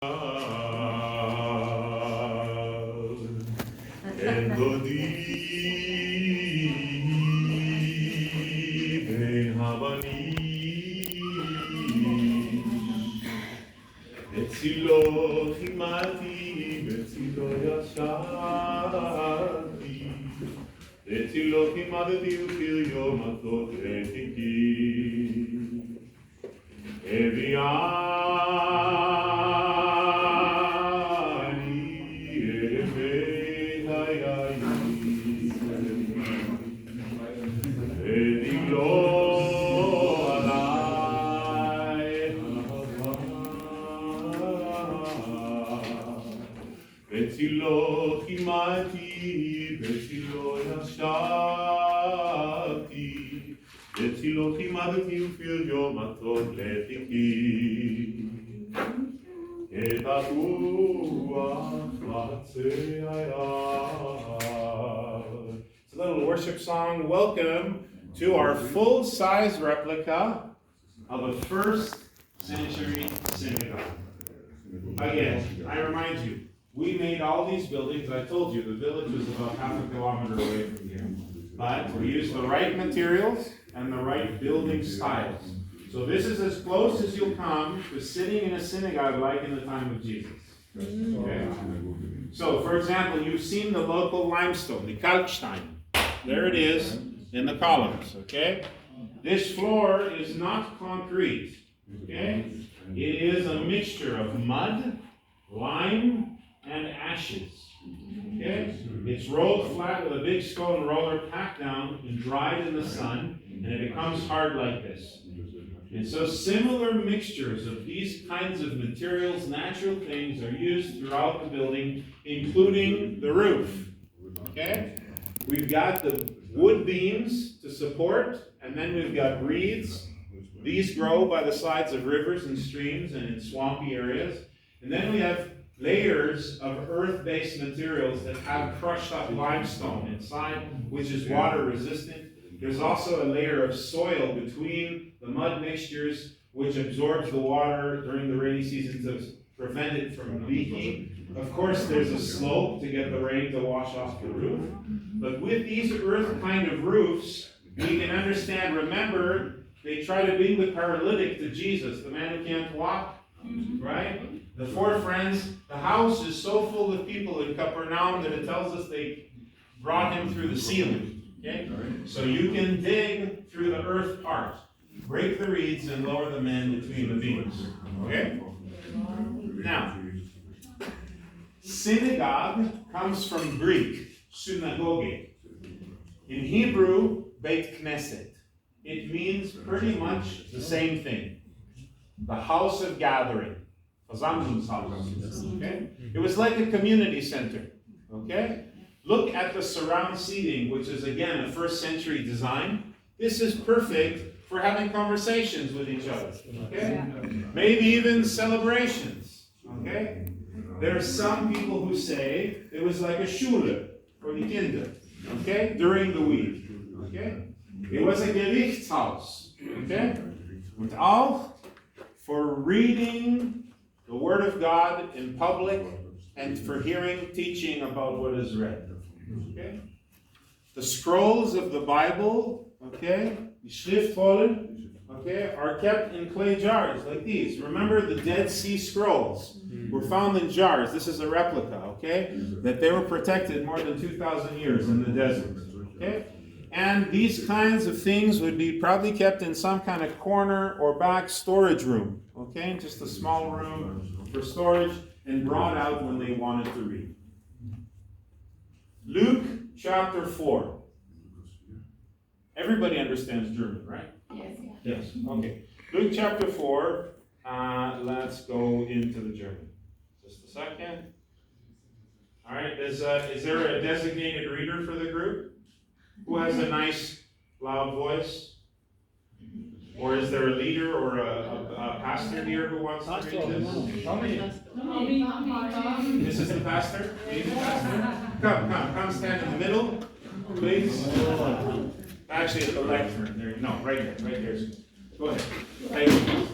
אין דודי בין הבנים, בצילו חימדתי, בצילו ישבתי, בצילו חימדתי ופריו מתוק לתיקים. בצילו חימדתי, בצילו ישבתי, בצילו חימדתי ופריו מתוק לתיקים. את הרוח חצי היער. It's a little worship song. Welcome to our full-size replica of a first-century synagogue. Again, I remind you, we made all these buildings. I told you the village was about half a kilometer away from here. But we used the right materials and the right building styles. So this is as close as you'll come to sitting in a synagogue like in the time of Jesus. Okay? So, for example, you've seen the local limestone, the kalkstein. There it is in the columns. Okay? This floor is not concrete. Okay? It is a mixture of mud, lime, and ashes. Okay? It's rolled flat with a big stone roller, packed down and dried in the sun, and it becomes hard like this. And so similar mixtures of these kinds of materials, natural things, are used throughout the building, including the roof. Okay? We've got the wood beams to support, and then we've got reeds. These grow by the sides of rivers and streams and in swampy areas. And then we have layers of earth-based materials that have crushed up limestone inside, which is water resistant. There's also a layer of soil between the mud mixtures, which absorbs the water during the rainy season to prevent it from leaking. Of course, there's a slope to get the rain to wash off the roof. But with these earth kind of roofs, we can understand, remember, they try to bring the paralytic to Jesus, the man who can't walk, right? The four friends, the house is so full of people in Capernaum that it tells us they brought him through the ceiling. Okay? So you can dig through the earth part, break the reeds, and lower the men between the beams. Okay? Now, synagogue comes from Greek, synagoge. In Hebrew, Beit Knesset. It means pretty much the same thing. The house of gathering. Okay? It was like a community center. Okay? Look at the surround seating, which is again a first century design. This is perfect for having conversations with each other. Okay? Maybe even celebrations. Okay? There are some people who say it was like a Schule for the Kinder. Okay? During the week. Okay? It was a Gerichtshaus. Okay? Und auch for reading the Word of God in public and for hearing teaching about what is read. Okay? The scrolls of the Bible, okay, the Schriftrollen, okay, are kept in clay jars like these. Remember, the Dead Sea Scrolls were found in jars. This is a replica, okay, that they were protected more than 2,000 years in the desert. Okay? And these kinds of things would be probably kept in some kind of corner or back storage room, okay, just a small room for storage, and brought out when they wanted to read. Luke chapter 4. Everybody understands German, right? Yes. Yes. Okay. Luke chapter 4. Let's go into the German. Just a second. All right. Is there a designated reader for the group? Who has a nice, loud voice? Or is there a leader or a pastor here who wants to read this? This is the pastor? He's the pastor? Come stand in the middle, please. Actually, at the lectern. There, no, right here. Go ahead. Thank you.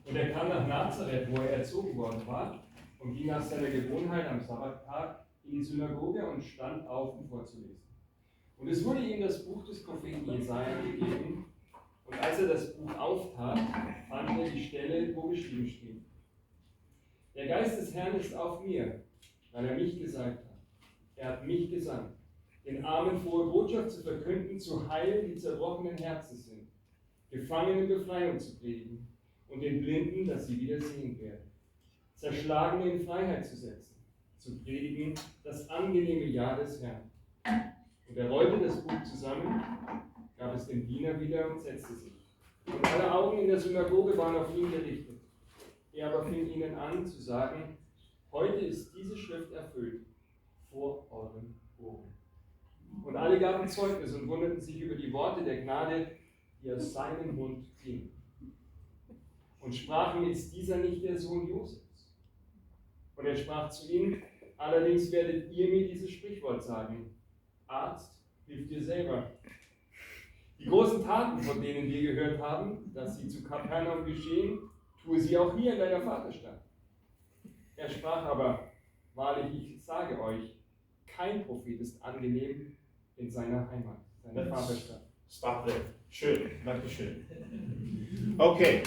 Und er kam nach Nazareth, wo er erzogen worden war, und ging nach seiner Gewohnheit am Sabbattag in die Synagoge und stand auf, um vorzulesen. Und es wurde ihm das Buch des Propheten Jesaja gegeben, und als er das Buch auftat, fand er die Stelle, wo geschrieben steht: Der Geist des Herrn ist auf mir, weil er mich gesalbt hat. Er hat mich gesandt, den Armen frohe Botschaft zu verkünden, zu heilen, die zerbrochenen Herzen sind, Gefangenen Befreiung zu predigen und den Blinden, dass sie wieder sehen werden, Zerschlagene in Freiheit zu setzen, zu predigen das angenehme Jahr des Herrn. Und er rollte das Buch zusammen, gab es dem Diener wieder und setzte sich. Und alle Augen in der Synagoge waren auf ihn gerichtet. Er aber fing ihnen an zu sagen: Heute ist diese Schrift erfüllt vor euren Ohren. Und alle gaben Zeugnis und wunderten sich über die Worte der Gnade, die aus seinem Mund gingen. Und sprachen: Ist dieser nicht der Sohn Josefs? Und er sprach zu ihnen: Allerdings werdet ihr mir dieses Sprichwort sagen: Arzt, hilf dir selber. Die großen Taten, von denen wir gehört haben, dass sie zu Kapernaum geschehen, tue sie auch hier in deiner Vaterstadt. Er sprach aber: Wahrlich, ich sage euch, kein Prophet ist angenehm in seiner Heimat, seiner Vaterstadt. Stop there. Schön, danke schön. Okay.